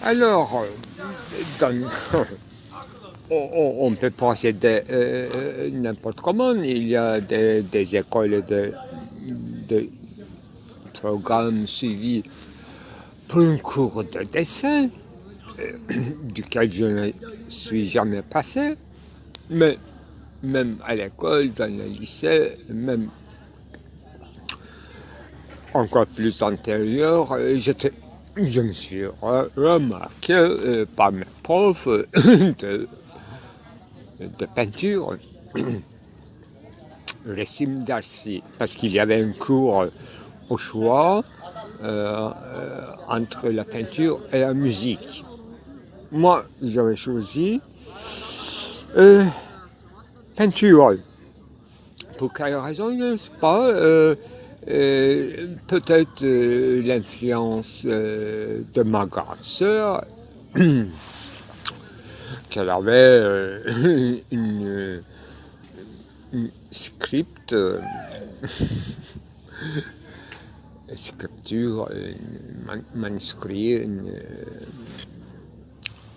Alors, dans- on peut procéder n'importe comment. Il y a des écoles de programmes suivis pour un cours de dessin, duquel je ne suis jamais passé, mais même à l'école, dans le lycée, même encore plus antérieur, je me suis remarqué par mes profs de peinture, Recim Darcy, parce qu'il y avait un cours au choix entre la peinture et la musique. Moi, j'avais choisi peinture. Pour quelle raison, je ne sais pas. Peut-être l'influence de ma grande sœur, qu'elle avait une script, scripture, manuscrit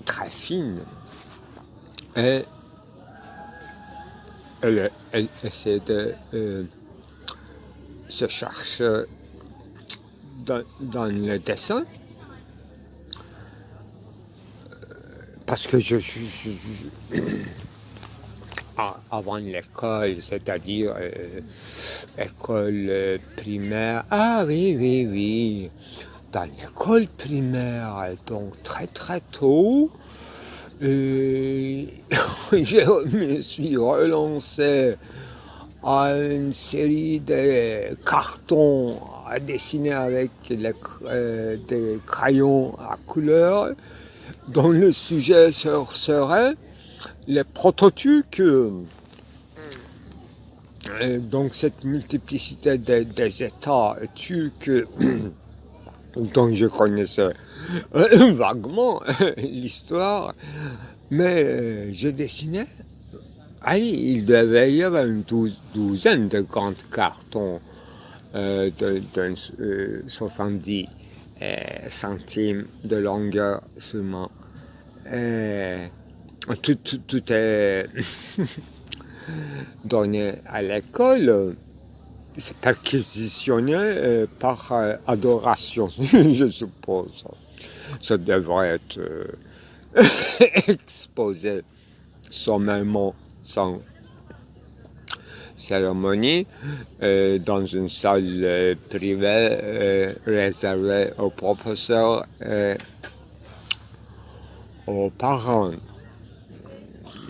très fine. Et elle essaie de se chercher dans le dessin, parce que avant l'école, c'est-à-dire école primaire, ah oui, oui, oui, dans l'école primaire, donc très très tôt, je me suis relancé à une série de cartons à dessiner avec des crayons à couleur, dont le sujet serait les prototypes. Donc cette multiplicité des états que dont je connaissais vaguement l'histoire, mais je dessinais. Allez, il devait y avoir une douzaine de grands cartons de 70 centimes de longueur seulement. Tout est donné à l'école. C'est perquisitionné par adoration, je suppose. Ça devrait être exposé sommairement, sans cérémonie, dans une salle privée réservée aux professeurs et aux parents.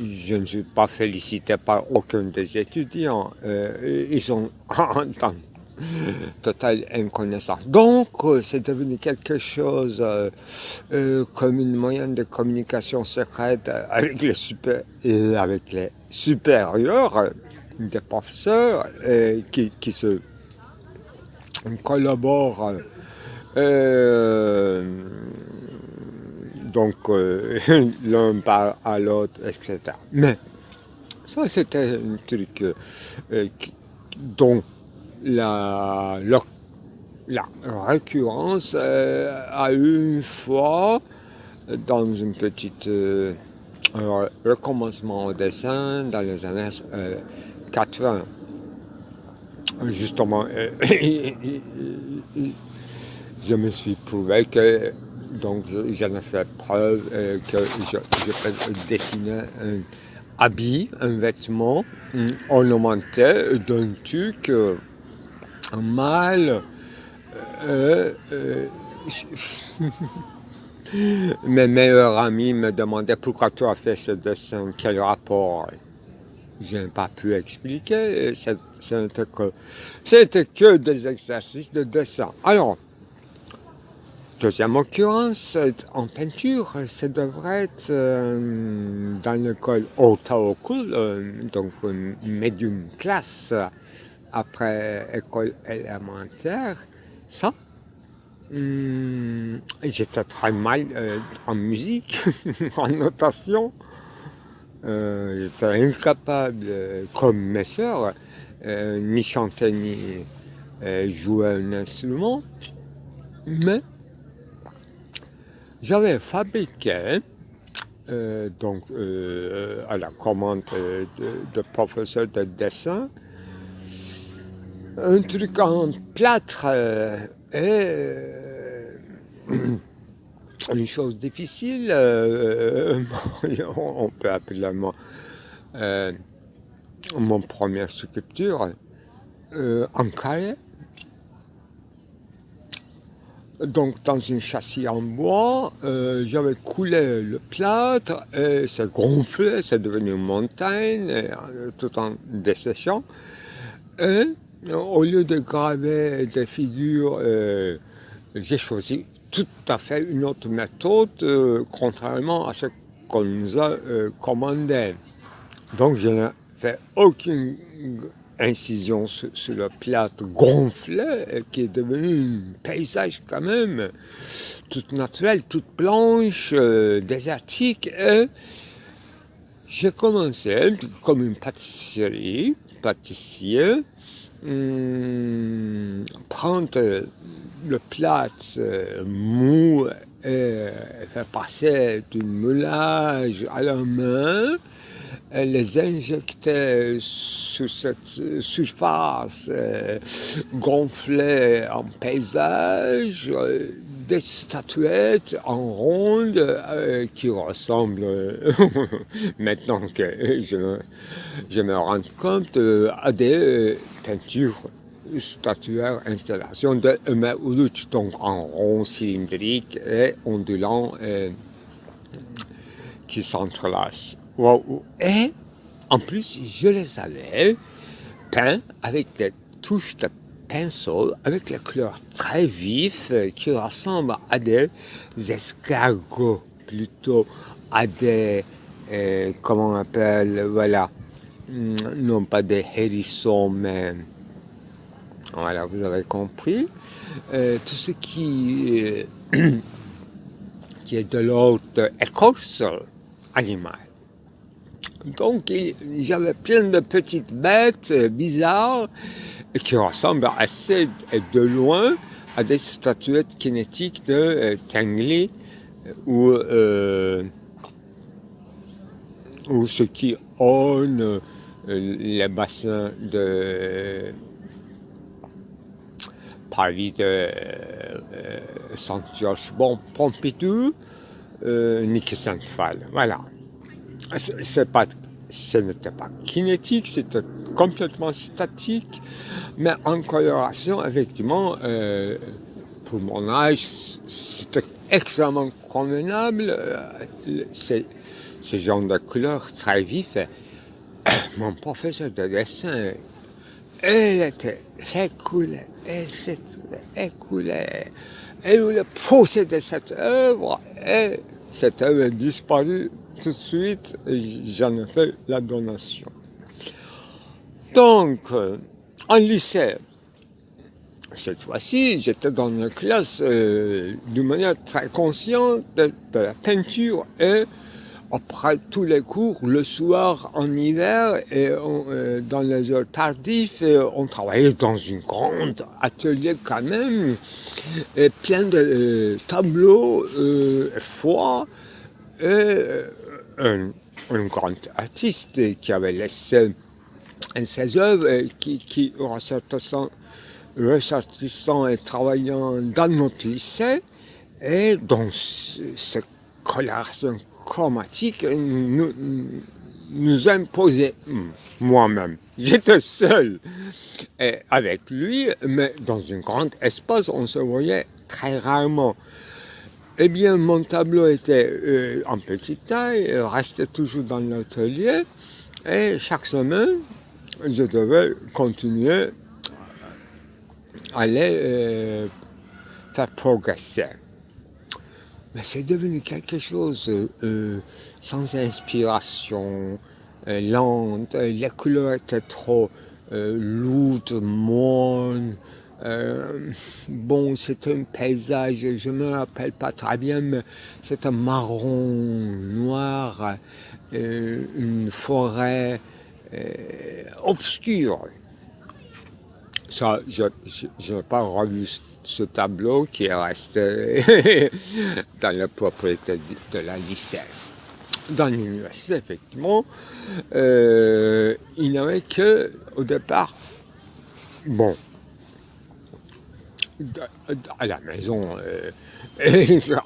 Je ne suis pas félicité par aucun des étudiants. Ils sont en totale inconnaissance. Donc, c'est devenu quelque chose comme une moyenne de communication secrète avec les supérieurs des professeurs qui se collaborent. Donc, l'un parle à l'autre, etc. Mais ça, c'était un truc dont la récurrence a eu une fois dans une petite recommencement au dessin dans les années 80. Justement, je me suis prouvé que donc j'en ai fait preuve que je peux dessiner un habit, un vêtement ornementé d'un truc mal. Mes meilleurs amis me demandaient pourquoi tu as fait ce dessin, quel rapport. Je n'ai pas pu expliquer, c'était que des exercices de dessin. Alors, deuxième occurrence, en peinture, ça devrait être dans l'école Otaokul, donc médium classe après école élémentaire. Ça, j'étais très mal en musique, en notation. J'étais incapable, comme mes sœurs, ni chanter ni jouer un instrument. Mais j'avais fabriqué, donc à la commande de professeur de dessin, un truc en plâtre et une chose difficile, on peut appeler mon première sculpture en carré. Donc dans une châssis en bois, j'avais coulé le plâtre et c'est gonflé, c'est devenu une montagne tout en desséchant. Et au lieu de graver des figures, j'ai choisi tout à fait une autre méthode, contrairement à ce qu'on nous a commandé. Donc je n'ai fait aucune incision sur le plâtre gonflé, qui est devenu un paysage quand même, toute naturelle, toute blanche, désertique. Et j'ai commencé comme une pâtissier, prendre le plâtre mou et faire passer du moulage à la main, et les injecter sur cette surface gonflée en paysage, des statuettes en ronde qui ressemblent, maintenant que je me rends compte, à des peintures statuaires, installations de Mauruch, donc en rond cylindrique et ondulant qui s'entrelacent. Wow. Et en plus, je les avais peints avec des touches de pinceau, avec les couleurs très vives qui ressemblent à des escargots, plutôt à des, comment on appelle, voilà, non pas des hérissons, mais voilà, vous avez compris, tout ce qui est de l'autre écorce animale. Donc, j'avais plein de petites bêtes bizarres qui ressemblent assez de loin à des statuettes kinétiques de Tinguely ou ce qui orne les bassins de Paris, de Saint-Georges, Pompidou, Niki Saint-Phal, voilà. Ce n'était pas kinétique, c'était complètement statique, mais en coloration, effectivement, pour mon âge, c'était extrêmement convenable. Ce genre de couleurs très vif. Mon professeur de dessin, elle était écoulée, elle s'était écoulée. Elle voulait posséder cette œuvre, et cette œuvre a disparu tout de suite, j'en ai fait la donation. Donc, en lycée, cette fois-ci, j'étais dans une classe d'une manière très consciente de la peinture, et après tous les cours, le soir, en hiver, et dans les heures tardives, on travaillait dans un grand atelier quand même, et plein de tableaux froids, et un grand artiste qui avait laissé ses œuvres qui ressortissant et travaillant dans notre lycée, et donc cette coloration chromatique nous imposait moi-même. J'étais seul avec lui, mais dans un grand espace, on se voyait très rarement. Eh bien, mon tableau était en petite taille, restait toujours dans l'atelier, et chaque semaine, je devais continuer à les faire progresser. Mais c'est devenu quelque chose sans inspiration, lente, les couleurs étaient trop lourdes, mornes. Bon, c'était un paysage, je ne me rappelle pas très bien, mais c'était marron, noir, une forêt obscure. Ça, je n'ai pas revu ce tableau qui est resté dans la propriété de la lycée. Dans l'université, effectivement, il n'y avait que, au départ, bon, à la maison,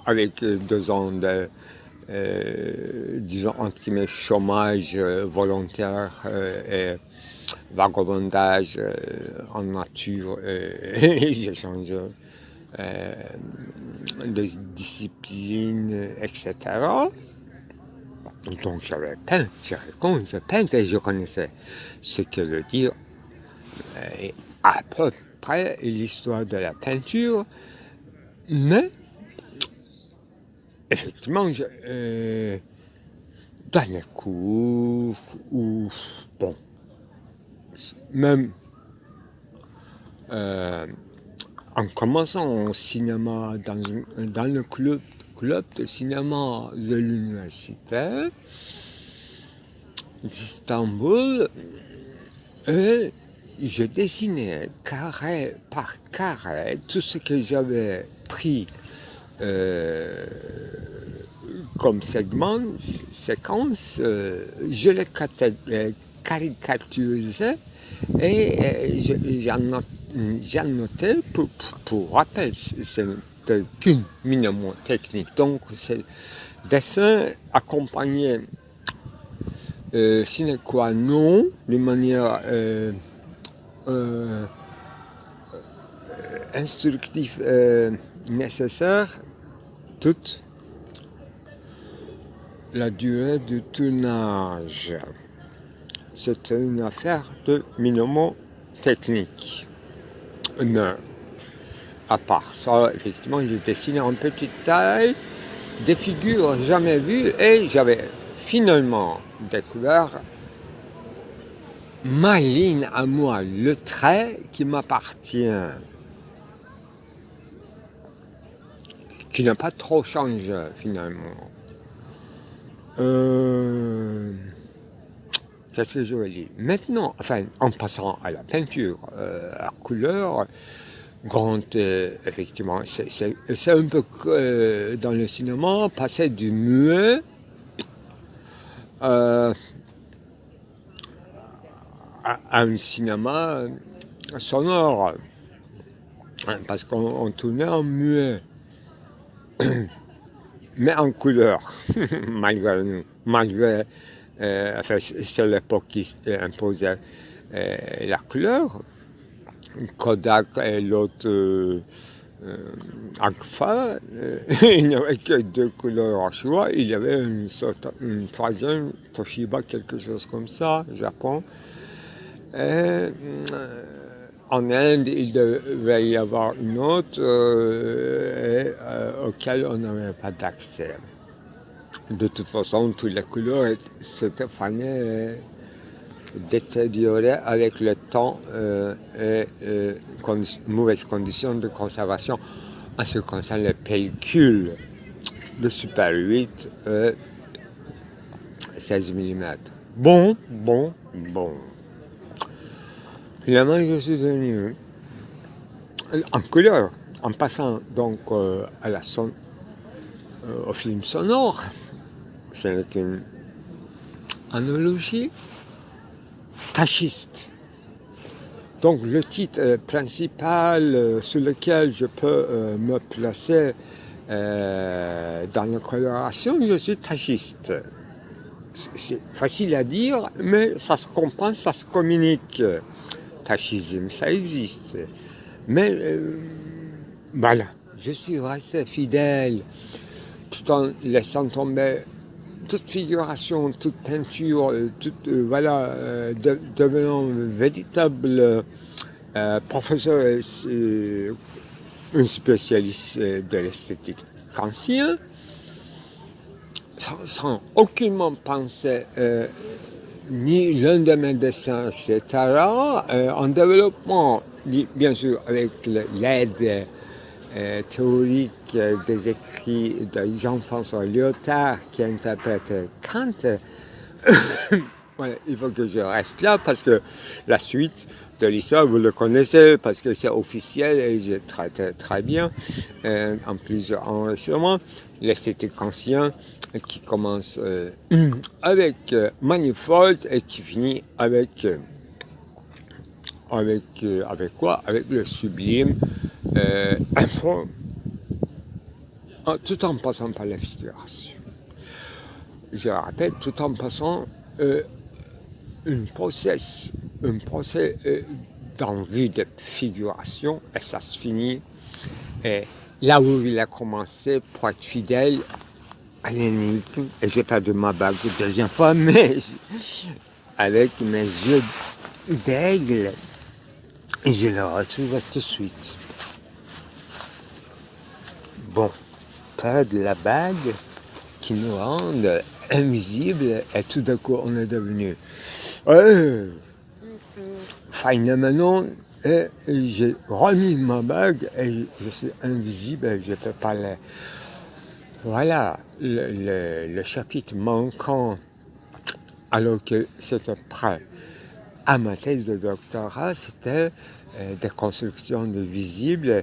avec 2 ans de, disons, entre guillemets, chômage volontaire et vagabondage en nature, j'ai changé de discipline, etc. Donc j'avais peint, j'ai peint et je connaissais ce que veut dire à peu près l'histoire de la peinture, mais effectivement, dans les cours, ou bon, même en commençant au cinéma, dans le club de cinéma de l'université d'Istanbul, et je dessinais carré par carré tout ce que j'avais pris comme séquence, je les caricaturisais et j'annotais pour rappel. C'était qu'une minimum technique. Donc, ce dessin accompagné sine qua non, de manière instructive nécessaire, toute la durée du tournage. C'était une affaire de minimum technique. Mais à part ça, effectivement, j'ai dessiné en petite taille des figures jamais vues et j'avais finalement découvert ma ligne à moi, le trait qui m'appartient, qui n'a pas trop changé finalement. Qu'est-ce que je veux dire? Maintenant, enfin, en passant à la peinture à couleur, effectivement, c'est un peu dans le cinéma, passer du muet à un cinéma sonore, parce qu'on tournait en muet, mais en couleur, malgré nous, enfin, c'est l'époque qui imposait la couleur. Kodak et l'autre Agfa, il n'y avait que 2 couleurs en choix. Il y avait une troisième, Toshiba, quelque chose comme ça, Japon. Et, en Inde, il devait y avoir une autre auquel on n'avait pas d'accès. De toute façon, toutes les couleurs s'étaient fanées détériorées avec le temps et mauvaises conditions de conservation en ce qui concerne les pellicules de Super 8 et 16 mm. Bon. Finalement, je suis devenu en couleur, en passant donc au film sonore. C'est une analogie tachiste. Donc le titre principal sur lequel je peux me placer dans la coloration, je suis tachiste. C'est facile à dire, mais ça se comprend, ça se communique. Tachisme, ça existe. Mais voilà, je suis resté fidèle tout en laissant tomber toute figuration, toute peinture, devenant un véritable professeur, un spécialiste de l'esthétique kantien, sans aucunement penser ni l'un de mes dessins, etc., en développement, bien sûr, avec l'aide théorique des écrits de Jean-François Lyotard qui interprète Kant, Voilà, il faut que je reste là parce que la suite de l'histoire, vous le connaissez, parce que c'est officiel et je traite très bien en plusieurs enregistrements. L'esthétique ancien qui commence avec Manifold et qui finit avec quoi? Avec le sublime info, tout en passant par la figuration. Je rappelle, tout en passant un procès d'envie de figuration, et ça se finit là où il a commencé pour être fidèle à l'énigme, et j'ai perdu ma bague une deuxième fois, mais avec mes yeux d'aigle, et je le retrouve tout de suite. Bon, perdre la bague qui nous rend invisibles, et tout d'un coup on est devenu finalement, et j'ai remis ma bague et je suis invisible et je peux parler. Voilà, le chapitre manquant, alors que c'était prêt à ma thèse de doctorat, c'était des constructions de visibles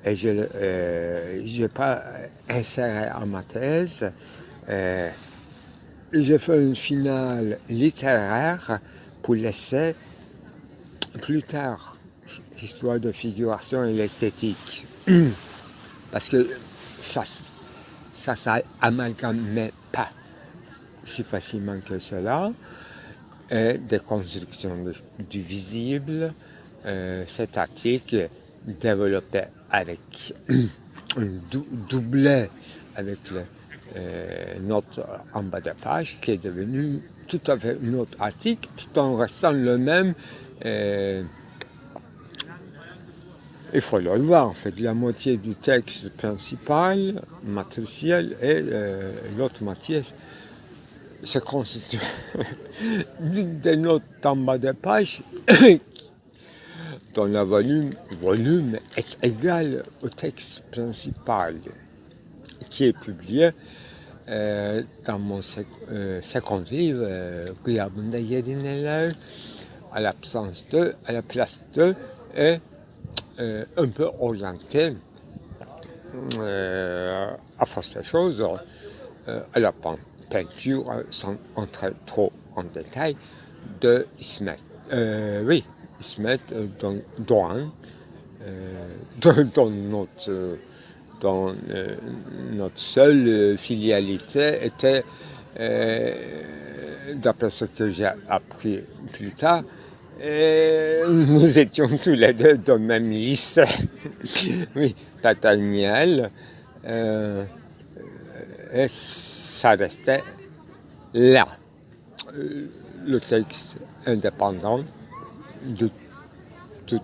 et je n'ai pas inséré à ma thèse. J'ai fait une finale littéraire pour laisser plus tard l'histoire de figuration et l'esthétique. Parce que ça amalgamait pas si facilement que cela. Et des constructions du visible, cet article développé avec un doublet avec note en bas de page qui est devenu tout à fait un autre article tout en restant le même. Il faut le voir, en fait, la moitié du texte principal, matriciel, et l'autre moitié se constitue des notes en bas de page dont le volume est égal au texte principal qui est publié dans mon second livre, Gıyabında Yedineler, à l'absence de, à la place de, et un peu orienté à force de choses à la peinture, sans entrer trop en détail, de Ismet. Ismet Doğan, dont notre seule filialité était, d'après ce que j'ai appris plus tard, nous étions tous les deux dans le même lycée. Oui, Tataniel. Et ça restait là. Le texte indépendant de tout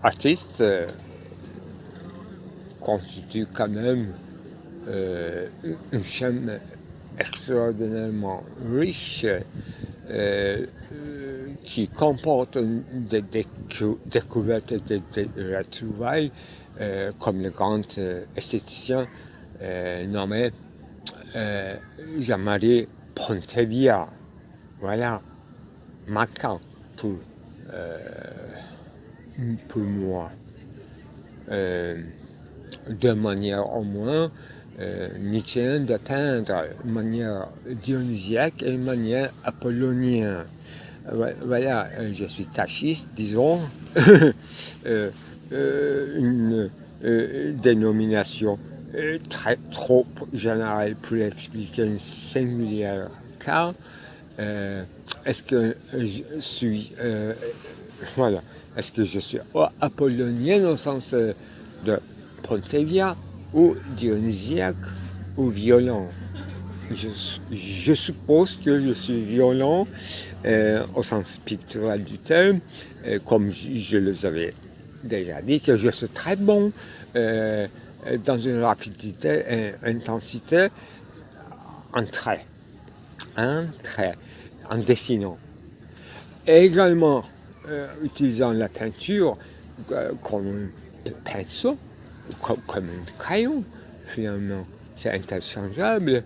artiste constitue quand même une chaîne extraordinairement riche qui comporte des découvertes et des retrouvailles comme le grand esthéticien nommé Jean-Marie Pontevia. Voilà, marquant pour moi. De manière au moins nietzschéenne de peindre, une manière dionysiaque et une manière apollonienne. Voilà, je suis tachiste, disons, une dénomination trop générale pour expliquer une singulière cas. Est-ce que je suis est-ce que je suis apollonien au sens de Pontevia ou dionysiaque ou violent? Je suppose que je suis violent au sens pictural du terme, comme je les avais déjà dit, que je suis très bon dans une rapidité et intensité en trait, en dessinant. Et également, utilisant la peinture comme un pinceau, comme un crayon, finalement. C'est interchangeable.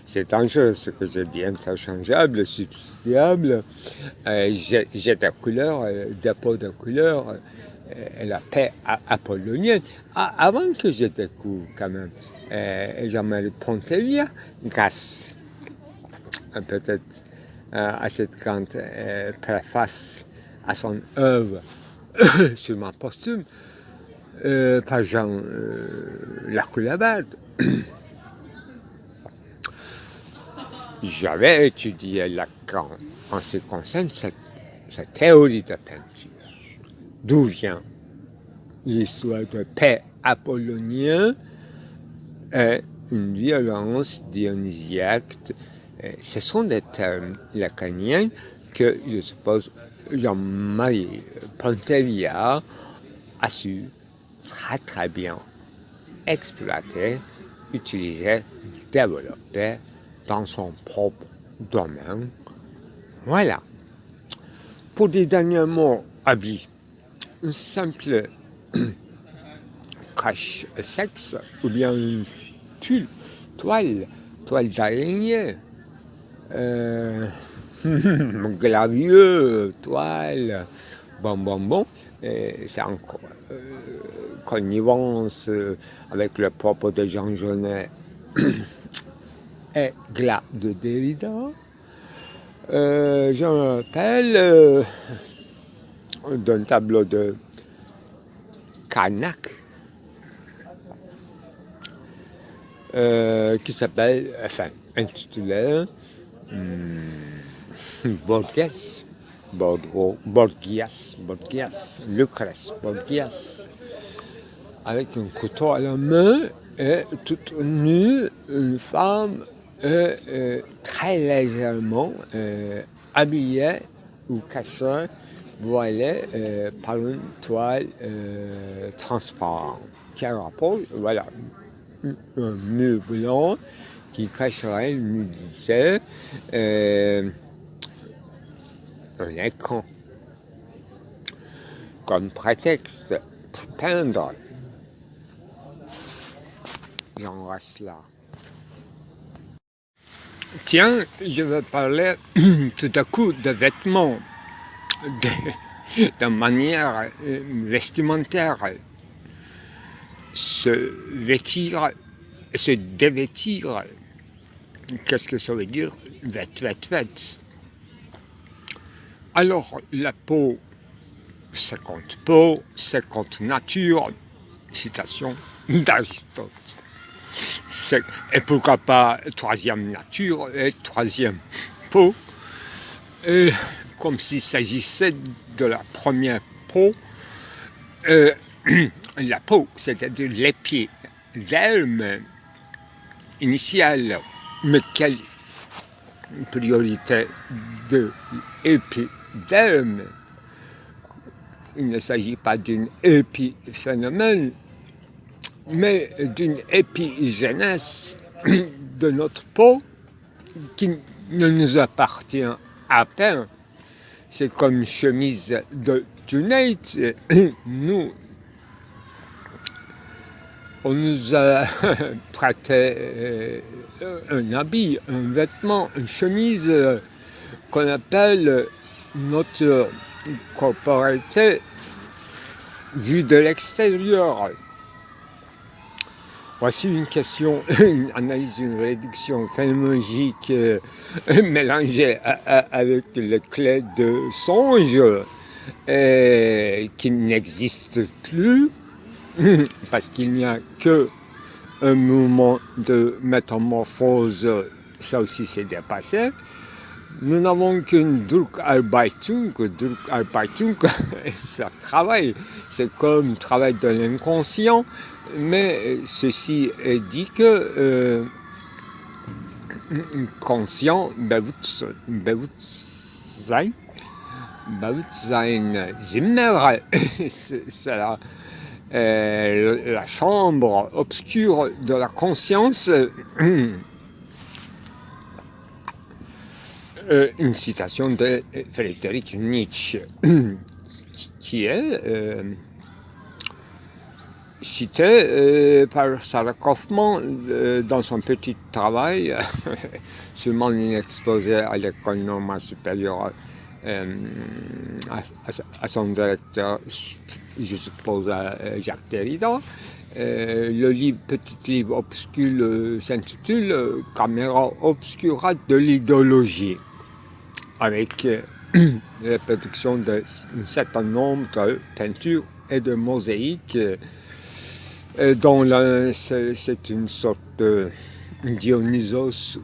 C'est dangereux ce que je dis, interchangeable, substituable. J'ai des couleurs, des pots de couleurs, la paix apollonienne. Avant que je découvre quand même Jean-Marie Pontellier, grâce peut-être à cette grande préface à son œuvre sur ma posthume, par Jean Lacoue-Labarthe. J'avais étudié Lacan en ce qui concerne sa théorie de peinture. D'où vient l'histoire de paix apollonien et une violence dionysiaque. Ce sont des termes lacaniens que, je suppose, Jean-Marie Pontellier a su très très bien exploiter, utiliser, développer dans son propre domaine. Voilà. Pour des derniers mots, habits, un simple cache-sexe ou bien une toile d'araignée, glavieux, toile, bon, c'est encore connivence avec le propos de Jean Genet et Glas de Derrida. Je me rappelle d'un tableau de Carnac qui s'appelle, intitulé Borgias, Lucrèce Borgias, avec un couteau à la main et toute nue, une femme très légèrement habillée ou cachée, voilée par une toile transparente. Quel rapport? Voilà, un mur blanc qui cacherait une nudité, un écran comme prétexte pour peindre. J'en reste là. Tiens, je vais parler tout à coup de vêtements, de manière vestimentaire. Se vêtir, se dévêtir. Qu'est-ce que ça veut dire? Vête. Alors, la peau, c'est contre peau, c'est contre nature. Citation d'Aristote. Et pourquoi pas troisième nature et troisième peau, et comme s'il s'agissait de la première peau, la peau, c'est-à-dire l'épiderme initial, mais quelle priorité de l'épiderme? Il ne s'agit pas d'un épiphénomène, mais d'une épigénèse de notre peau qui ne nous appartient à peine. C'est comme une chemise de Junaid. Nous, on nous a prêté un habit, un vêtement, une chemise qu'on appelle notre corporalité vue de l'extérieur. Voici une question, une analyse, une réduction phénoménologique mélangée avec les clés de songe qui n'existe plus parce qu'il n'y a que un mouvement de métamorphose, ça aussi c'est dépassé. Nous n'avons qu'une Durcharbeitung, ça travaille, c'est comme le travail de l'inconscient, mais ceci dit que conscient, Bewusstsein, Zimmer, c'est la chambre obscure de la conscience. Une citation de Friedrich Nietzsche, qui est cité par Sarah Kaufman dans son petit travail, sûrement une exposé à l'école normale supérieure à son directeur, je suppose à Jacques Derrida. Le petit livre obscur s'intitule Caméra obscura de l'idéologie, avec la production d'un certain nombre de peintures et de mosaïques, dont c'est une sorte de Dionysos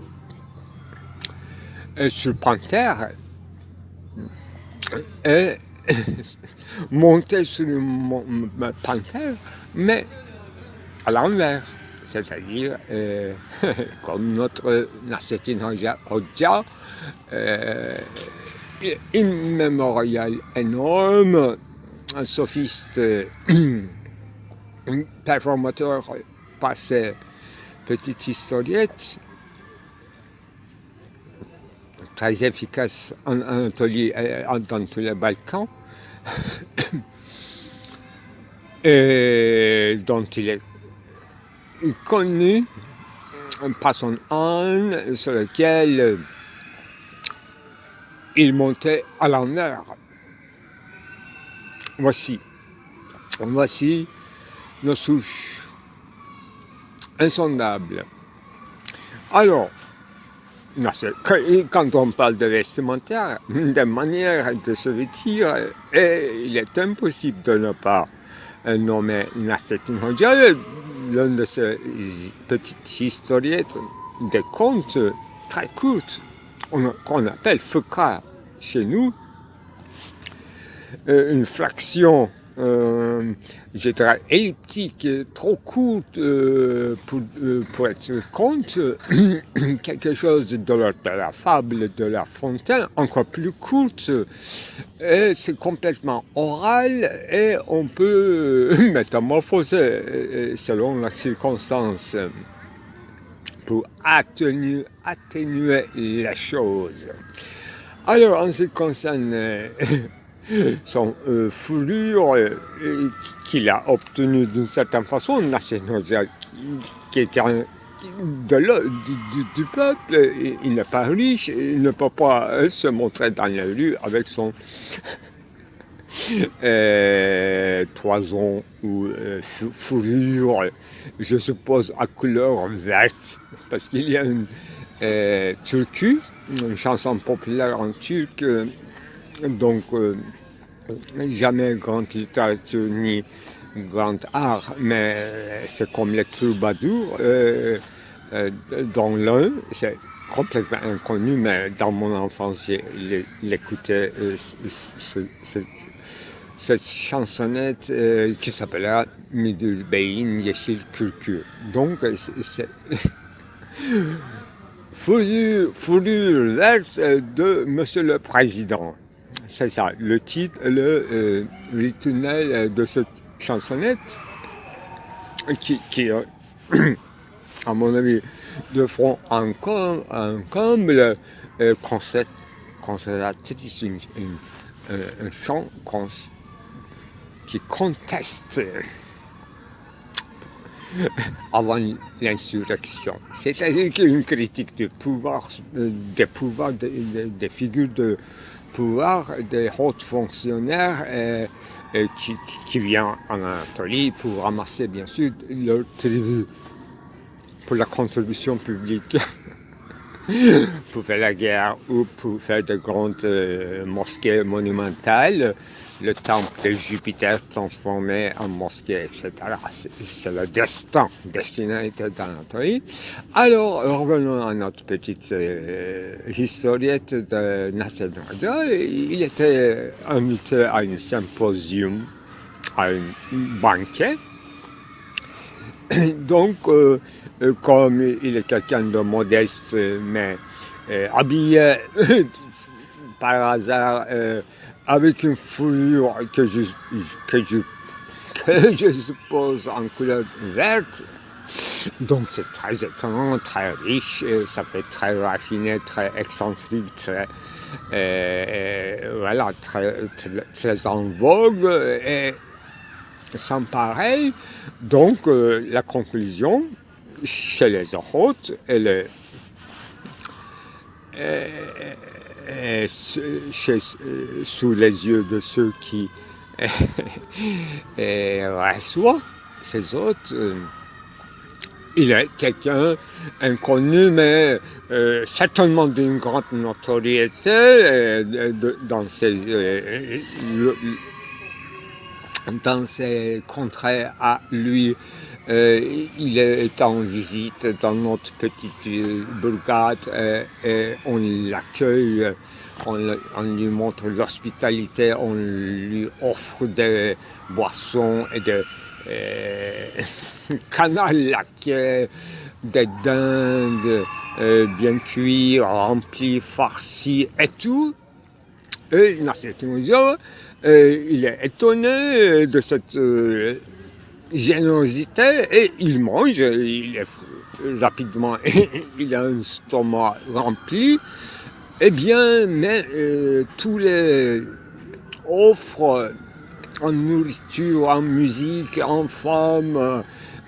sur panthère, et monté sur une panthère, mais à l'envers, c'est-à-dire comme notre Nasreddin Hoxha, une mémorial énorme, un sophiste, performateur par ses petites historiettes, très efficace en Anatolie et dans tous les Balkans, et dont il est connu par son âne sur lequel il montait à l'envers. Voici nos souches insondables. Alors, quand on parle de vestimentaire, de manière de se vêtir, il est impossible de ne pas nommer Nasreddin Hoxha, l'une de ces petites historiettes, des contes très courtes, qu'on appelle fukara chez nous, une fraction, je dirais, elliptique, trop courte pour être conte, quelque chose de l'ordre de la fable de La Fontaine, encore plus courte, et c'est complètement oral, et on peut métamorphoser selon la circonstance pour atténuer les choses. Alors, en ce qui concerne son fourrure qu'il a obtenue d'une certaine façon, qui était du peuple, il n'est pas riche, il ne peut pas se montrer dans la rue avec son toison ou fourrure, je suppose à couleur verte, parce qu'il y a une turcu, une chanson populaire en turc, donc jamais grande littérature ni grand art, mais c'est comme les troubadours, dont l'un, c'est complètement inconnu, mais dans mon enfance, j'écoutais cette chansonnette qui s'appelait Midul Beyin Yeşil Kürkü. Donc, c'est fourrure verte de Monsieur le Président. C'est ça, le titre, le rituel de cette chansonnette, qui à mon avis, de front en comble, conservatrice, un chant qui conteste avant l'insurrection. C'est-à-dire qu'il y a une critique du pouvoir, des pouvoirs, des figures de pouvoir, des hauts fonctionnaires qui viennent en Anatolie pour ramasser bien sûr leur tribut pour la contribution publique, pour faire la guerre ou pour faire de grandes mosquées monumentales, le temple de Jupiter transformé en mosquée, etc. C'est le destinalité d'Anatolie. Alors, revenons à notre petite historiette de Nasreddin Hoxha. Il était invité à un symposium, à un banquet. Donc, comme il est quelqu'un de modeste, mais habillé par hasard avec une fourrure que je suppose en couleur verte, donc c'est très étonnant, très riche, ça fait très raffiné, très excentrique, très, voilà, très en vogue, et sans pareil. Donc la conclusion, chez les autres, elle est sous les yeux de ceux qui reçoivent ces autres. Il est quelqu'un inconnu, mais certainement d'une grande notoriété dans ses contrées à lui. Il est en visite dans notre petite bourgade et on l'accueille, on lui montre l'hospitalité, on lui offre des boissons et des canal laqué, des dindes bien cuites, remplies, farcies et tout. Et il est étonné de cette générosité et il mange, rapidement, il a un stomac rempli. Eh bien, mais tous les offres en nourriture, en musique, en femmes,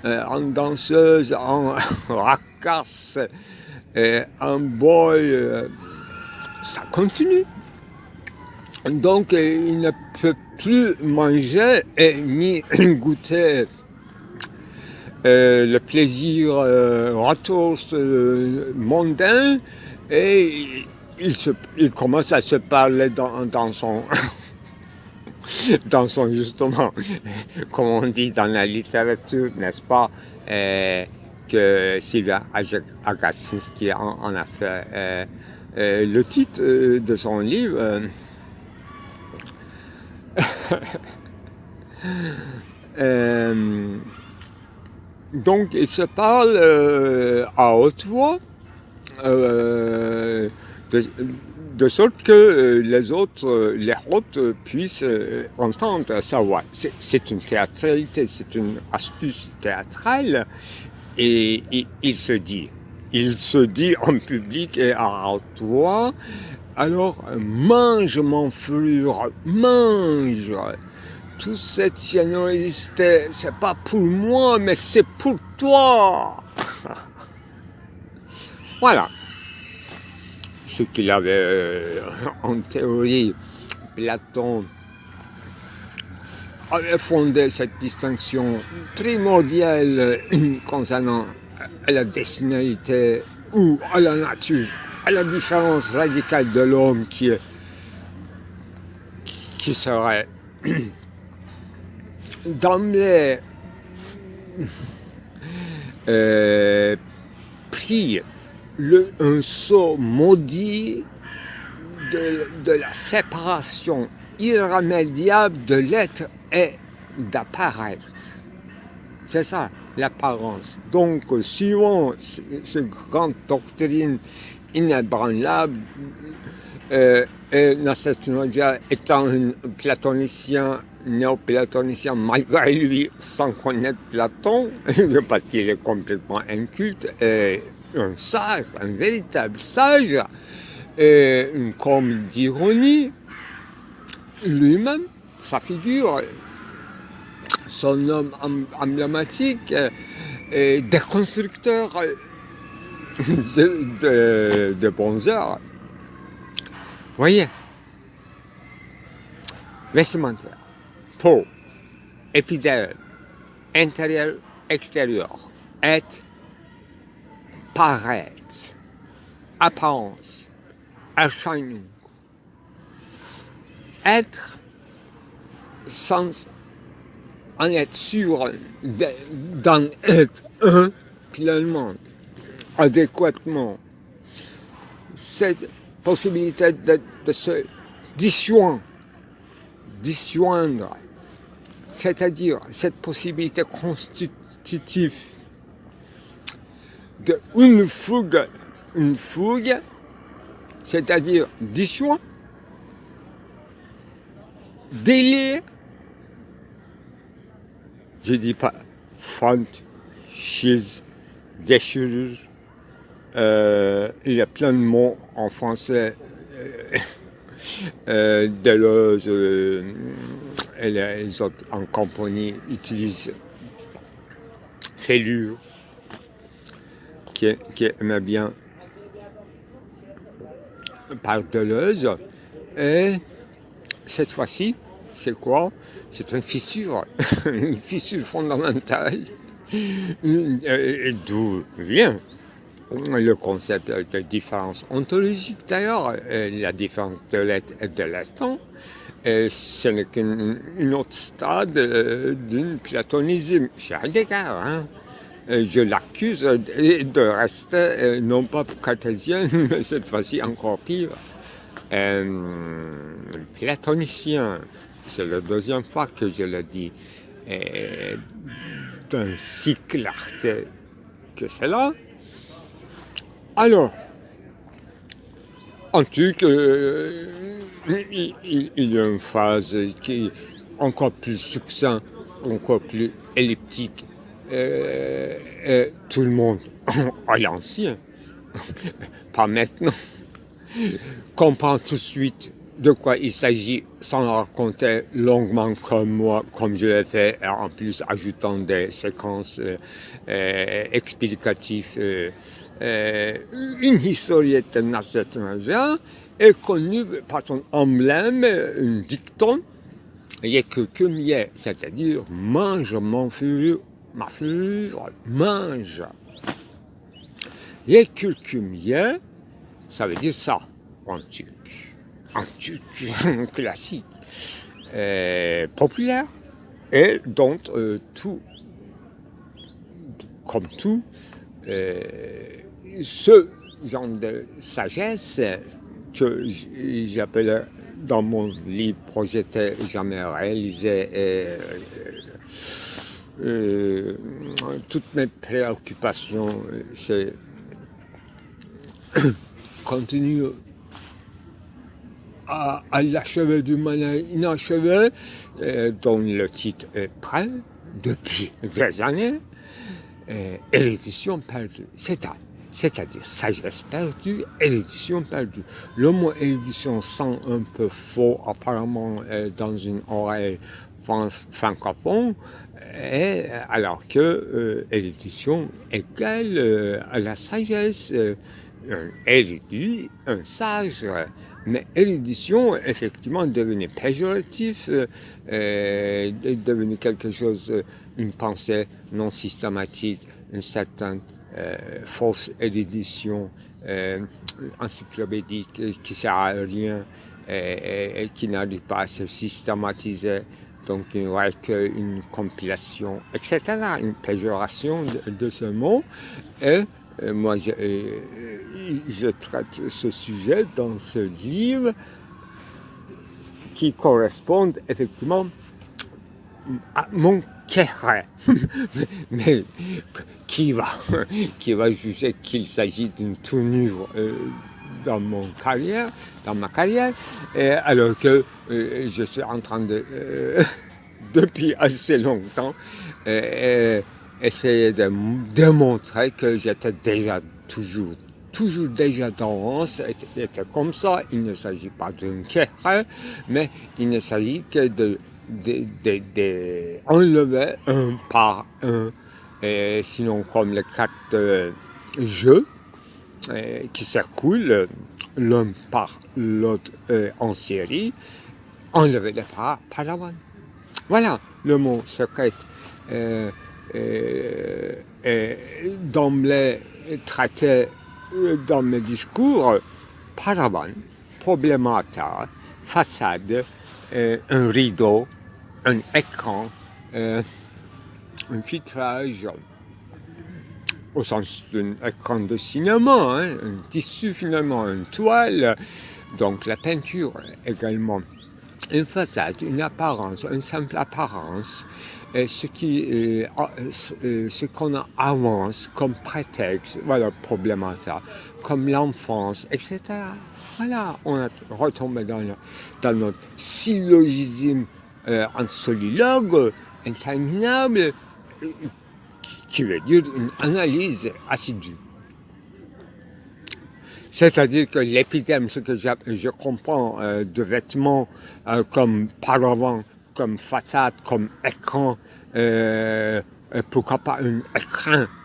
en danseuse, en racasse, en boy, ça continue. Donc il ne peut plus manger et ni goûter le plaisir mondain et il commence à se parler dans son justement, comme on dit dans la littérature, n'est-ce pas, que Sylvia Agacinski en a fait le titre de son livre. Donc il se parle à haute voix, de sorte que les autres puissent entendre sa voix. C'est une théâtralité, c'est une astuce théâtrale, et il se dit en public et à haute voix, alors mange mon frère, mange. Toute cette générosité, c'est pas pour moi, mais c'est pour toi. Voilà. Ce qu'il avait en théorie, Platon avait fondé cette distinction primordiale concernant la destinalité ou à la nature, à la différence radicale de l'homme qui serait d'emblée pris un sceau maudit de la séparation irrémédiable de l'être et d'apparaître. C'est ça, l'apparence. Donc, suivant cette grande doctrine inébranlable, et Nasser Nadia étant un platonicien, néo-platonicien, malgré lui, sans connaître Platon, parce qu'il est complètement inculte, et un sage, un véritable sage, et une forme d'ironie, lui-même, sa figure, son nom emblématique, des constructeurs de bons heures. Voyez, vestimentaire, peau, épiderme, intérieur, extérieur, être, paraître, apparence, Erscheinung. Être sans en être sûr d'en être un pleinement, adéquatement. Cette possibilité de se disjoindre, c'est-à-dire cette possibilité constitutive d'une fougue, c'est-à-dire disjoint, délire, je ne dis pas fente, chise, déchirure, il y a plein de mots en français, déloge, et les autres en compagnie utilisent Fellure, qui aimait bien par Deleuze. Et cette fois-ci, c'est quoi? C'est une fissure, une fissure fondamentale, d'où vient le concept de différence ontologique d'ailleurs, la différence de l'être et de l'instant. Ce n'est qu'un autre stade d'un platonisme chez Heidegger. Hein. Je l'accuse de rester non pas cartésien, mais cette fois-ci encore pire, platonicien. C'est la deuxième fois que je le dis, d'un si clarté que c'est là. Alors, en truc, il y a une phrase qui est encore plus succincte, encore plus elliptique. Tout le monde, à l'ancien, pas maintenant, comprend tout de suite de quoi il s'agit sans raconter longuement comme moi, comme je l'ai fait, en plus ajoutant des séquences explicatives. Une historiette nationale est connue par son emblème, un dicton, c'est-à-dire mange mon fureur, ma fureur, mange. Yekulkumye, ça veut dire ça en turc classique, populaire, et dont tout, comme tout, ce genre de sagesse que j'appelle dans mon livre Projeté, jamais réalisé, toutes mes préoccupations, c'est continuer à l'achever du manière inachevé, dont le titre est prêt depuis des années, et l'édition perdue. C'est-à-dire sagesse perdue et l'édition perdue. Le mot édition sent un peu faux, apparemment, dans une oreille francophone, alors que l'édition égale à la sagesse. Un érudit, un sage, mais érudition, effectivement, devenue péjoratif, devenue quelque chose, une pensée non systématique, une certaine fausse érudition encyclopédique qui ne sert à rien et qui n'arrive pas à se systématiser. Donc, une compilation, etc., une péjoration de ce mot. Et moi, je traite ce sujet dans ce livre qui correspond effectivement à mon cœur. Mais qui va juger qu'il s'agit d'une tournure dans ma carrière, alors que je suis en train de, depuis assez longtemps, essayer de démontrer que j'étais déjà toujours déjà dans c'était comme ça. Il ne s'agit pas d'une guerre, mais il ne s'agit que de enlever un par un, sinon comme les cartes jeux qui s'écoulent l'un par l'autre en série, enlever les par avant. Voilà le mot secret. D'emblée traité dans mes discours, paravane, problémata, façade, un rideau, un écran, un vitrage, au sens d'un écran de cinéma, un tissu finalement, une toile, donc la peinture également. Une façade, une apparence, une simple apparence, ce qu'on avance comme prétexte, voilà, problématique, comme l'enfance, etc. Voilà, on est retombé dans notre syllogisme en soliloque interminable, qui veut dire une analyse assidue. C'est-à-dire que l'épithème, ce que je comprends de vêtements comme paravent, comme façade, comme écran, pourquoi pas un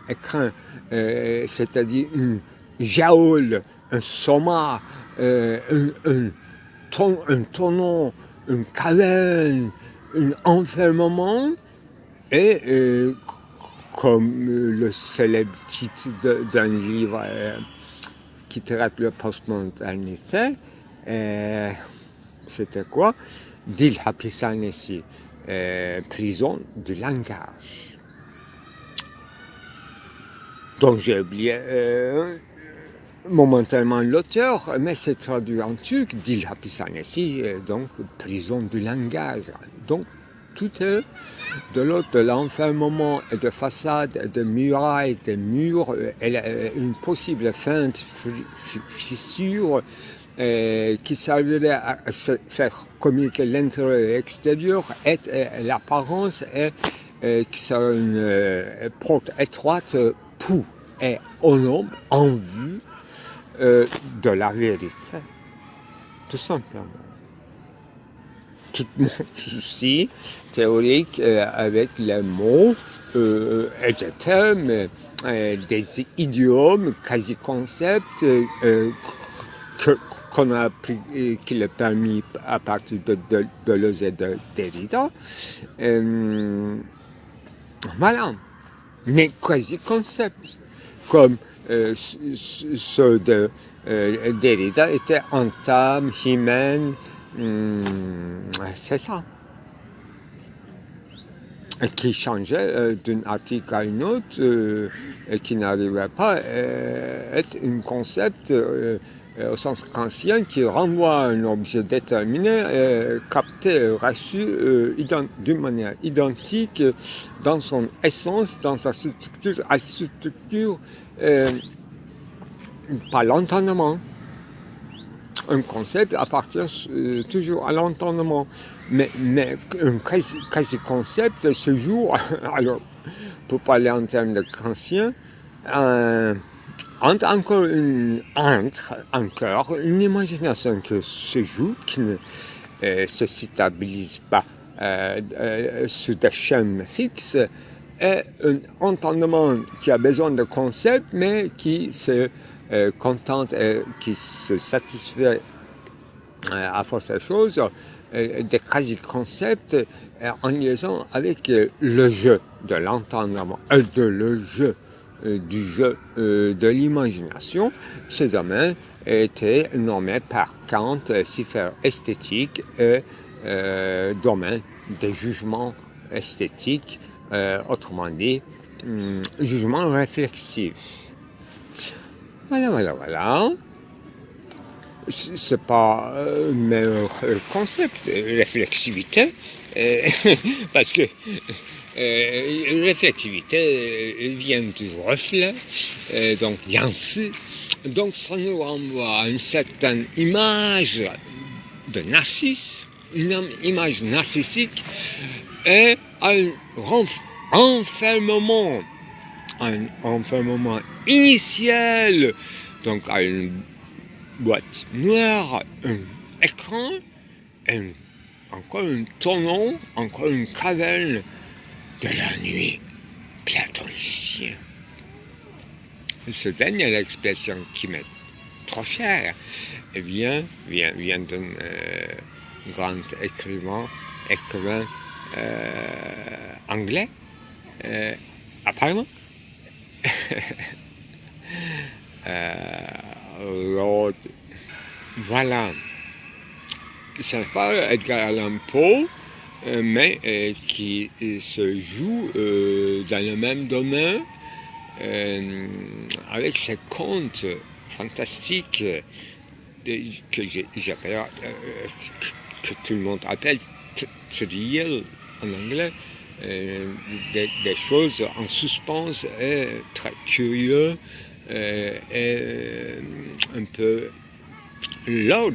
écran, c'est-à-dire une geôle, un soma, un tonneau, une caverne, un enfermement, et comme le célèbre titre d'un livre qui traite le postmodernité, c'était quoi? Dil Hapisanesi, prison du langage. Donc j'ai oublié momentanément l'auteur, mais c'est traduit en turc, Dil Hapisanesi, donc prison du langage. Donc tout est de l'autre, de l'enfermement et de façade, et de murailles, de murs, une possible feinte, fissure, qui servirait à se faire communiquer l'intérieur et l'extérieur, et l'apparence est qui sera une porte étroite pour et en ombre, en vue de la vérité. Tout simplement. Tout mon souci théorique avec les mots et des termes, des idiomes, quasi-concepts qu'on a appris, qui est permis à partir de Deleuze et de Derrida. Voilà. Mais quasi-concepts, comme ceux de Derrida étaient entame, hymen, c'est ça. Qui changeait d'un article à une autre, et qui n'arrivait pas à être un concept au sens kantien qui renvoie à un objet déterminé, capté, reçu d'une manière identique dans son essence, dans sa structure, à structure par l'entendement. Un concept appartient toujours à l'entendement, mais un quasi-concept se joue, alors pour parler en termes de kantien, entre encore une imagination qui se joue, qui ne se stabilise pas sur des schèmes fixes, et un entendement qui a besoin de concepts, mais qui se contente et qui se satisfait à force de choses, des quasi-concepts en liaison avec le jeu de l'entendement, du jeu de l'imagination. Ce domaine était nommé par Kant sphère esthétique et domaine des jugements esthétiques, autrement dit, jugement réflexif. Voilà. C'est pas un meilleur concept, réflexivité, parce que réflexivité vient du reflet, donc Yancy, donc ça nous renvoie à une certaine image de narcisse, une image narcissique, et à un enfermement initial, donc à une boîte noire, un écran, encore un tonneau, encore une caverne de la nuit platonicienne. Cette dernière expression qui m'est trop chère vient d'un grand écrivain anglais, apparemment. Voilà. Ce n'est pas Edgar Allan Poe, mais qui se joue dans le même domaine, avec ses contes fantastiques que j'appelle, que tout le monde appelle thrill en anglais, des choses en suspense et très curieux, et un peu Lord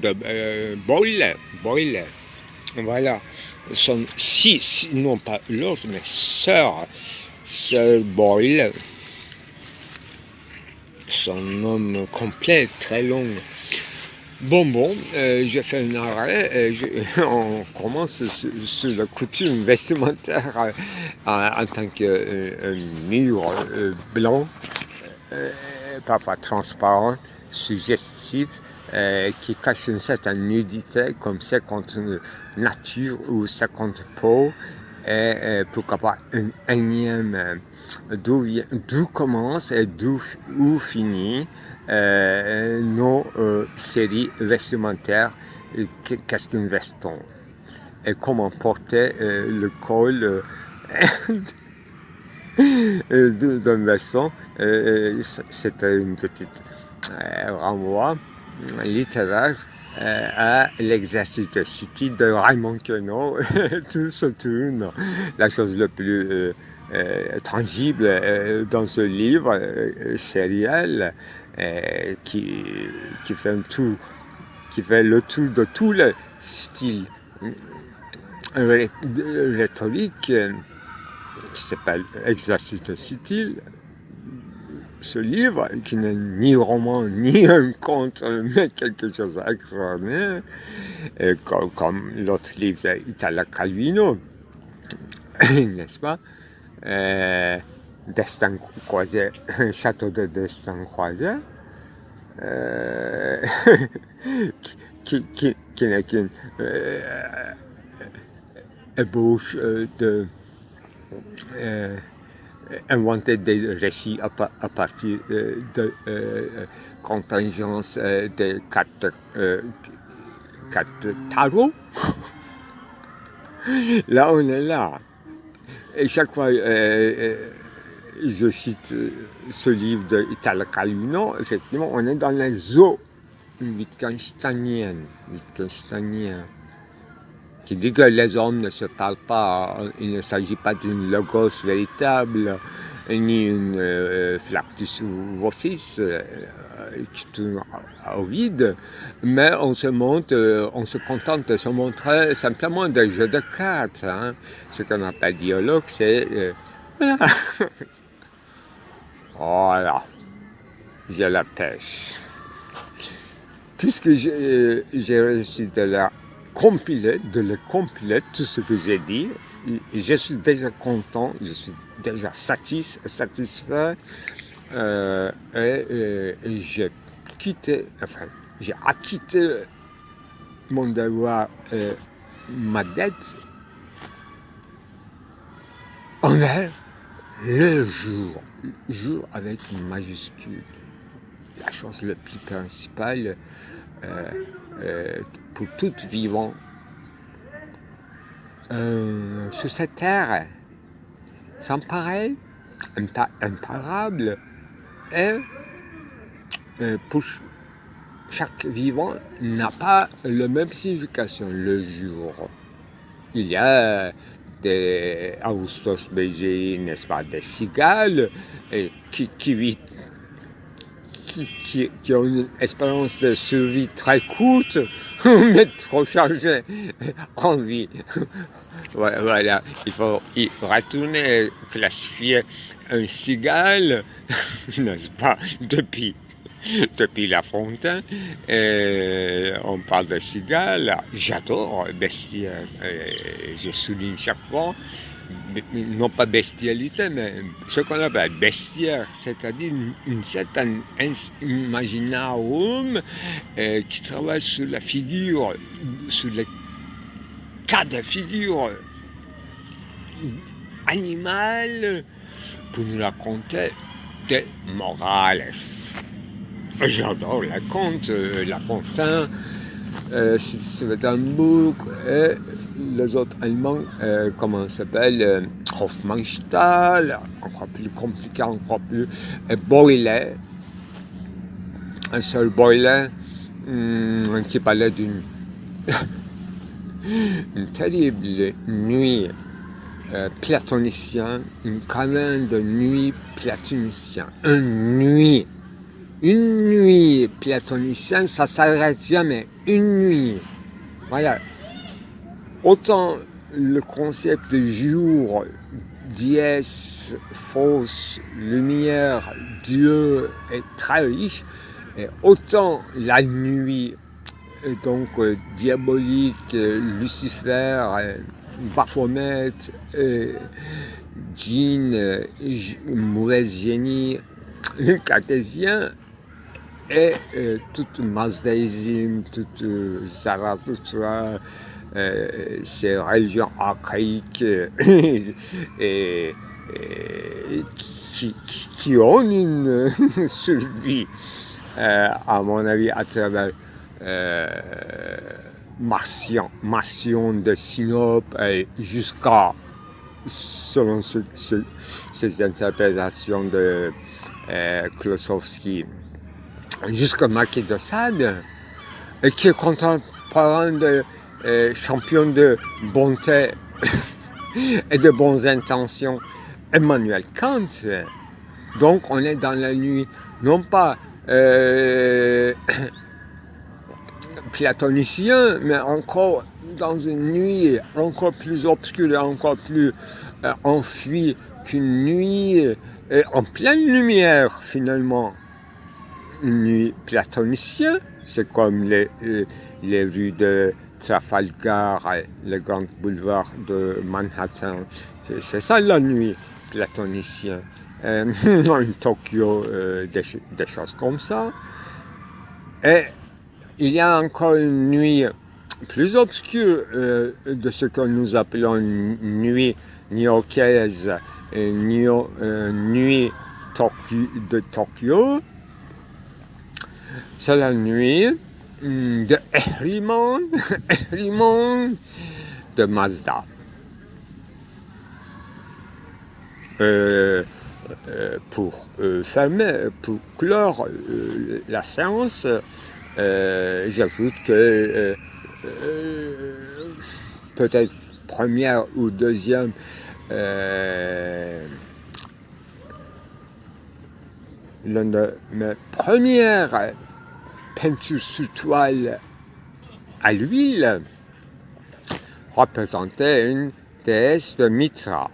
Boyle, voilà, non pas Lord, mais Sir Boyle, son nom complet, très long. J'ai fait un arrêt. On commence sur la couture vestimentaire en tant que mur blanc, parfois transparent, suggestif, qui cache une certaine nudité, comme c'est contre nature ou c'est contre peau, et pourquoi pas une énième d'où commence et où finit nos séries vestimentaires. Qu'est-ce qu'un veston et comment porter le col d'un veston. C'était une petite renvoi littéraire à l'exercice de City de Raymond Queneau. Tout se tourne. La chose la plus tangible dans ce livre sériel qui fait le tour de tous les styles rhétoriques qui s'appelle Exercice de style. Ce livre, qui n'est ni roman ni un conte, mais quelque chose d'extraordinaire, comme l'autre livre d'Italo Calvino, n'est-ce pas? Destin croisé, Château de Destin croisé, qui n'est qu'une ébauche de inventer des récits à partir de contingences des quatre tarots. Là, on est là. Et chaque fois, je cite ce livre d'Italo Calvino, effectivement, on est dans les eaux wittgensteiniennes, qui dit que les hommes ne se parlent pas, il ne s'agit pas d'une logos véritable, ni une flactus vocis qui tourne au vide, mais on se contente de se montrer simplement des jeux de cartes. Hein. Ce qu'on appelle dialogue, c'est voilà. Voilà, j'ai la pêche. Puisque j'ai réussi de le compiler, tout ce que j'ai dit, je suis déjà content, je suis déjà satisfait, et j'ai acquitté mon devoir, ma dette envers le jour avec une majuscule. La chose la plus principale pour tout vivant sur cette terre, sans pareil, imparable, et pour chaque vivant n'a pas la même signification le jour. Il y a des Augustus Béger, n'est-ce pas, des cigales qui ont une espérance de survie très courte, mais trop chargée en vie. Voilà, il faut y retourner classifier un cigale, n'est-ce pas, depuis La Fontaine. On parle de cigale, j'adore bestiaire, je souligne chaque fois, non pas bestialité, mais ce qu'on appelle bestiaire, c'est-à-dire une certaine imaginarum qui travaille sur la figure, sur les cas de figure animale pour nous raconter des morales. J'adore les contes, La Fontaine, Swedenborg et les autres Allemands, comment ça s'appelle, Hofmannsthal, encore plus compliqué, encore plus, et Boyle, un seul Boyle, qui parlait d'une une terrible nuit platonicienne, une cabane de nuit platonicienne, une nuit platonicienne, ça ne s'arrête jamais, une nuit. Voilà. Autant le concept de jour, dies, fausse, lumière, Dieu est très riche, et autant la nuit donc diabolique, Lucifer, Baphomet, djinn, mauvais génie, cartésien, et toute mazdaïsme, toute Zarathustra, ces religions archaïques et qui ont une survie, à mon avis, à travers Marcion de Sinope jusqu'à, selon ces interprétations de Klossowski, jusqu'à Marquis de Sade, qui est contemporain de champion de bonté et de bonnes intentions, Emmanuel Kant. Donc on est dans la nuit, non pas platonicien, mais encore dans une nuit encore plus obscure et encore plus enfuie qu'une nuit en pleine lumière finalement. Une nuit platonicienne, c'est comme les rues de Trafalgar, les grands boulevards de Manhattan. C'est ça la nuit platonicienne. Tokyo, des choses comme ça. Et il y a encore une nuit plus obscure de ce que nous appelons une nuit new-yorkaise, nuit de Tokyo. C'est la nuit de Ehriman, de Mazda. Pour clore la séance, j'ajoute que peut-être première ou deuxième l'une de mes premières peintures sur toile à l'huile représentait une déesse de Mitra.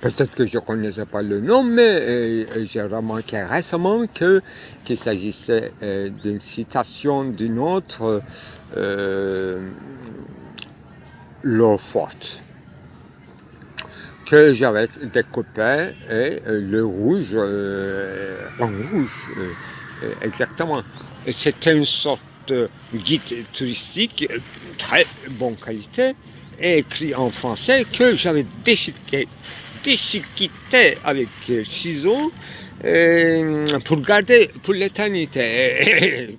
Peut-être que je ne connaissais pas le nom, mais j'ai remarqué récemment qu'il s'agissait d'une citation d'une autre l'eau forte que j'avais découpé, et le rouge, en rouge, exactement. C'était une sorte de guide touristique très bonne qualité, et écrit en français, que j'avais déchiqueté avec ciseaux pour garder pour l'éternité.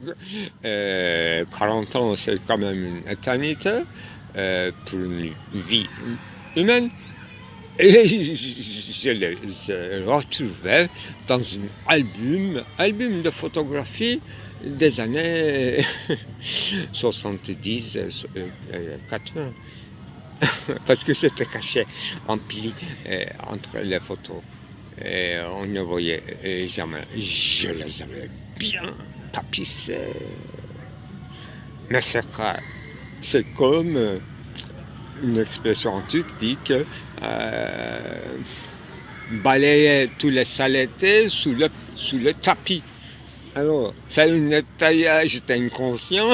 40 ans, c'est quand même une éternité pour une vie humaine. Et je les retrouvais dans un album de photographie des années 70 80. Parce que c'était caché en pli entre les photos. Et on ne voyait jamais. Je les avais bien tapissés. Mais c'est comme une expression antique dit que balayer tous les saletés sous le tapis. Alors, faire un nettoyage d'inconscient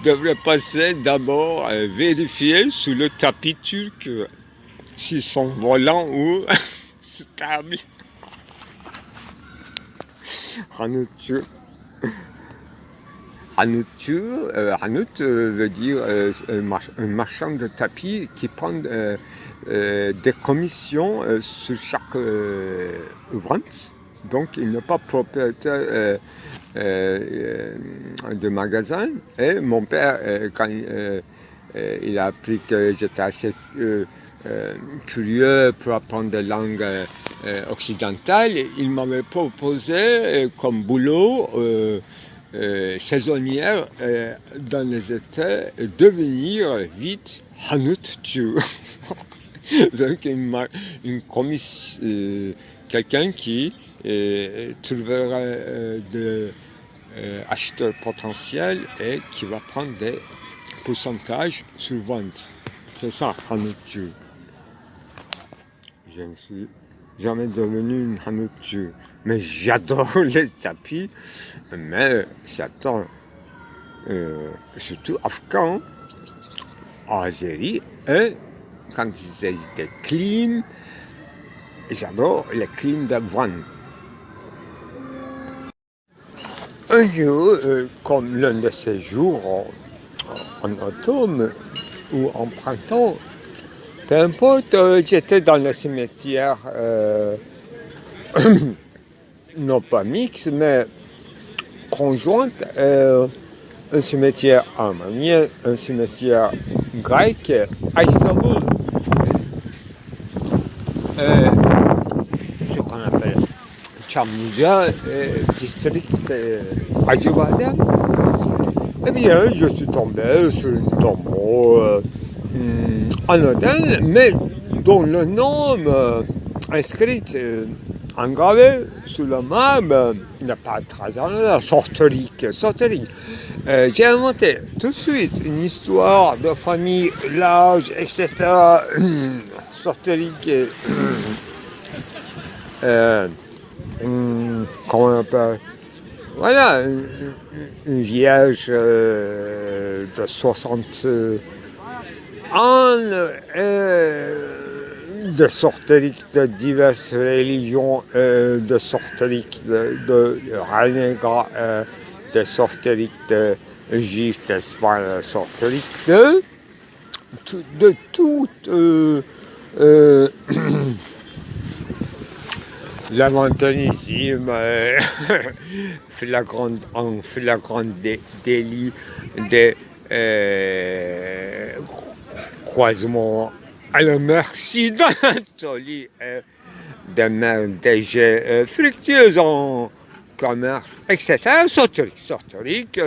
devrait passer d'abord à vérifier sous le tapis turc s'ils sont volants ou stables. Hanout veut dire un marchand de tapis qui prend des commissions sur chaque vente. Donc il n'est pas propriétaire de magasin. Et mon père, quand il a appris que j'étais assez curieux pour apprendre des langues occidentales, il m'avait proposé comme boulot saisonnière dans les étés, devenir vite hanouttu. Donc une commission, quelqu'un qui trouverait des acheteurs potentiels et qui va prendre des pourcentages sur vente. C'est ça, hanouttu. Je ne suis jamais devenu une hanouttu, mais j'adore les tapis, mais j'attends surtout afghans, azéris, et quand il s'agit de clim, j'adore les clims d'Afghan. Un jour, comme l'un de ces jours en automne ou en printemps, peu importe, j'étais dans le cimetière, non pas mixte, mais conjointe, un cimetière arménien, un cimetière grec à Istanbul. Ce qu'on appelle Çamlıca, district Acıbadem. Eh bien, je suis tombé sur une tombeau anodine, mais dont le nom inscrit engravé sur le marbre n'est pas très anodin, Sorterik. J'ai inventé tout de suite une histoire de famille large, etc. Sorterik, comment on appelle? Voilà, une vierge de 60 ans, de sorteliques de diverses religions, de sorteliques de renégats, de sorteliques de juifs, d'Espagne, de sorteliques de toutes l'aventurisme en flagrant délit de croisement à la merci d'Anatolie, de ménages fructueux en commerce, etc. Sortorique,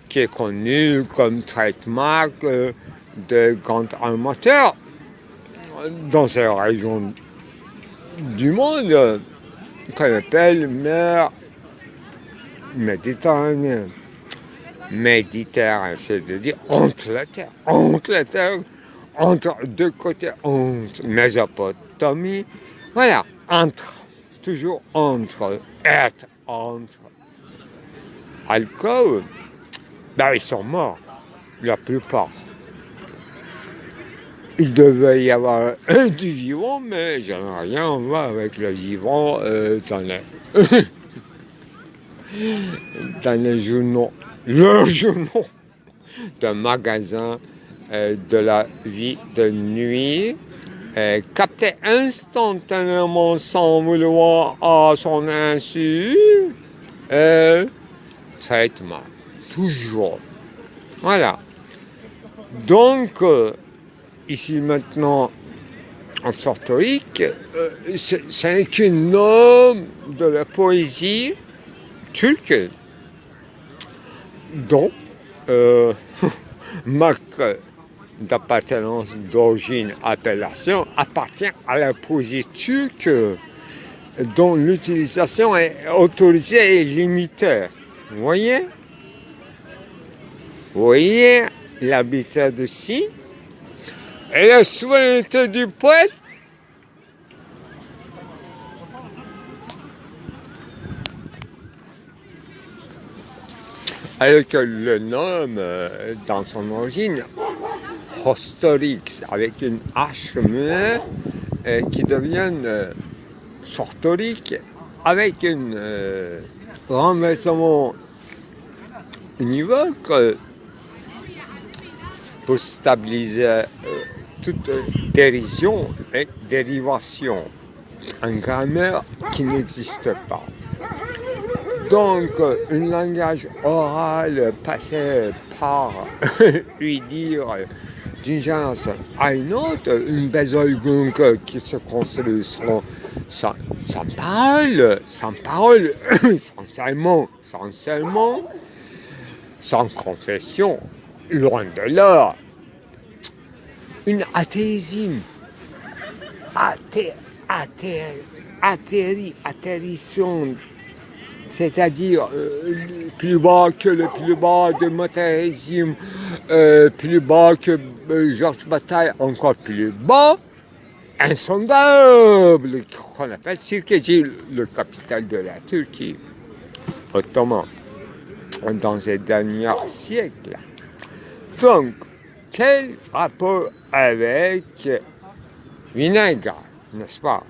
qui est connu comme trademark de grands armateurs dans ces régions du monde qu'on appelle mer Méditerranée. Méditerranée, c'est-à-dire entre la terre, entre deux côtés, entre Mésopotamie, voilà, toujours entre, être entre. Alcool, ben ils sont morts, la plupart. Il devait y avoir du vivant, mais j'en ai rien à voir avec le vivant dans les journaux. Leurs journaux de magasins de la vie de nuit, capté instantanément sans vouloir à son insu, traitement. Toujours. Voilà. Donc, ici maintenant, en sortorique, ce n'est qu'une norme de la poésie turque, dont marque d'appartenance, d'origine, appellation, appartient à la poésie turque, dont l'utilisation est autorisée et limitée. Vous voyez? Vous voyez l'habitat de ci et la souveraineté du poète? Alors que le nom, dans son origine, Hostorix, avec une H muette, qui devient sortorique, avec un renversement univoque pour stabiliser toute dérision et dérivation, un grammaire qui n'existe pas. Donc, un langage oral passé par lui dire d'une génération à une autre, une Besoldung qui se construit sans parole, sans serment, sans confession, loin de là. Une athéisme, atterrissant, c'est-à-dire plus bas que le plus bas de matérialisme, plus bas que Georges Bataille, encore plus bas, insondable, qu'on appelle Sirkeci, le capital de la Turquie ottomane. dans ces derniers siècles. Donc, quel rapport avec vinaigre, n'est-ce pas?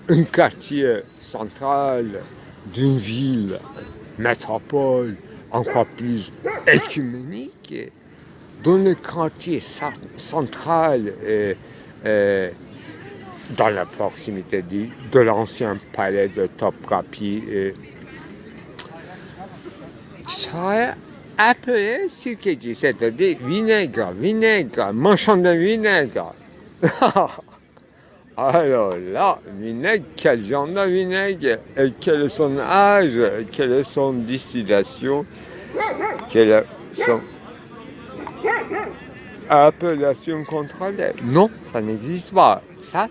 Un quartier central d'une ville métropole encore plus écuménique, dans le quartier central, dans la proximité de l'ancien palais de Topkapi, serait appelé Sirkeji, c'est-à-dire vinaigre, manchon de vinaigre. Alors là, vinaigre, quel genre de vinaigre? Et quel est son âge? Quelle est son distillation? Quelle est son appellation contrôlée? Non, ça n'existe pas. Ça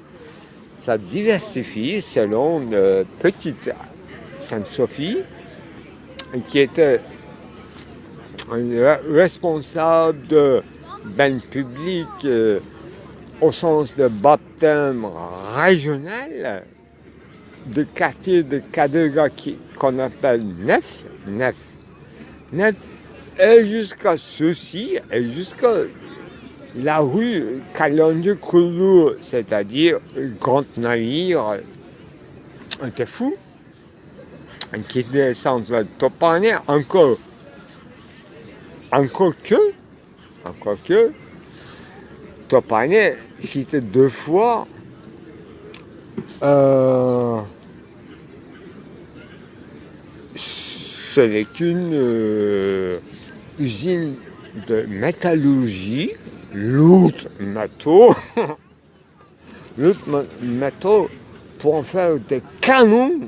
diversifie selon Petite Sainte-Sophie, qui était responsable de bains publics au sens de baptême régional, de quartier de Kadega qu'on appelle Nef, et jusqu'à ceci, et jusqu'à la rue Kalonji-Koulou, c'est-à-dire grand navire, était fou, qui descend de Topane, encore que, Topane, cité 2 fois, ce n'est qu'une usine de métallurgie, lourd métaux, pour en faire des canons,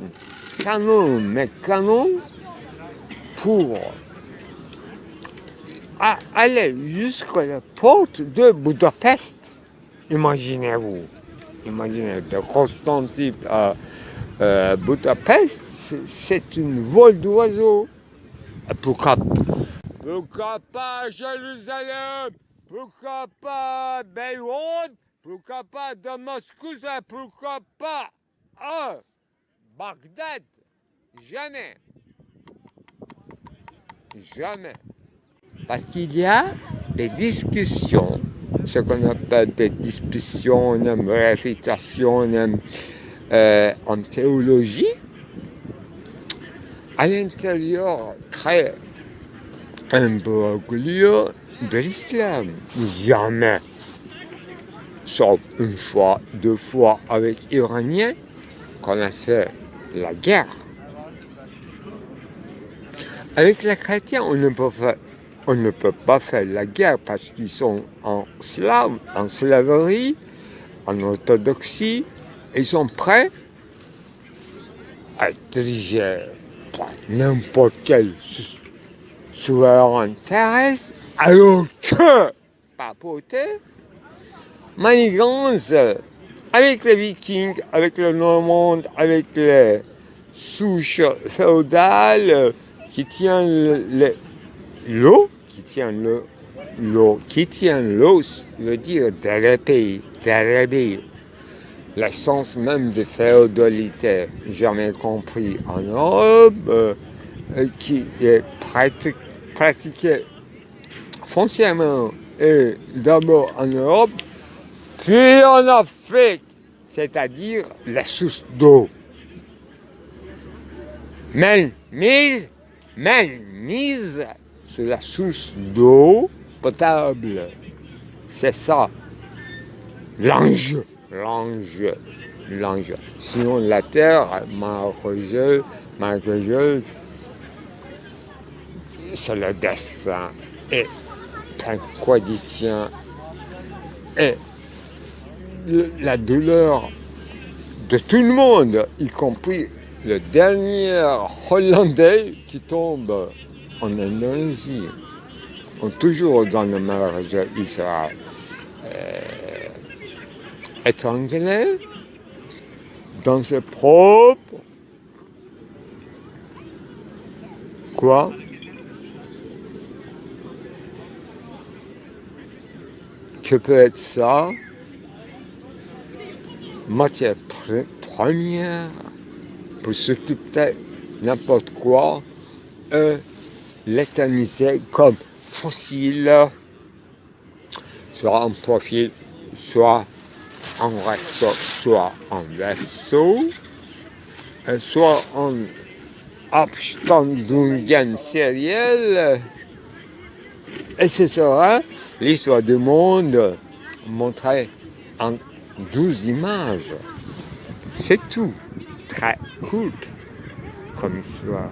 pour aller jusqu'à la porte de Budapest. Imaginez, de Constantinople à Budapest, c'est une vol d'oiseau. Pourquoi pas Jérusalem? Pourquoi pas Beyrouth? Pourquoi pas Damascus? Pourquoi pas Bagdad? Jamais. Parce qu'il y a des discussions, ce qu'on appelle des discussions, une réfutation en théologie, à l'intérieur très imbroglio de l'islam. Jamais, sauf une fois, 2 fois avec Iraniens, qu'on a fait la guerre. Avec les chrétiens, on ne peut pas faire la guerre parce qu'ils sont en slaverie, en orthodoxie, et ils sont prêts à diriger n'importe quel souverain terrestre, alors que, papauté, manigance, avec les Vikings, avec les Normands, avec les souches féodales, qui tiennent l'eau, veut dire déréber, l'essence même de féodalité, jamais compris en Europe, qui est pratiquée foncièrement et d'abord en Europe, puis en Afrique, c'est-à-dire la source d'eau. Mise sur la source d'eau potable. C'est ça, l'enjeu. Sinon, la terre, malheureusement, c'est le destin et un quotidien et la douleur de tout le monde, y compris le dernier Hollandais qui tombe en Indonésie. Toujours dans le mer, il sera étranglé dans ses propres quoi? Que peut être ça? Matière première pour s'occuper n'importe quoi, l'éterniser comme fossile, soit en profil, soit en recto, soit en verso, soit en abstandungen sériel, et ce sera l'histoire du monde montrée en 12 images. C'est tout. Très cool comme histoire.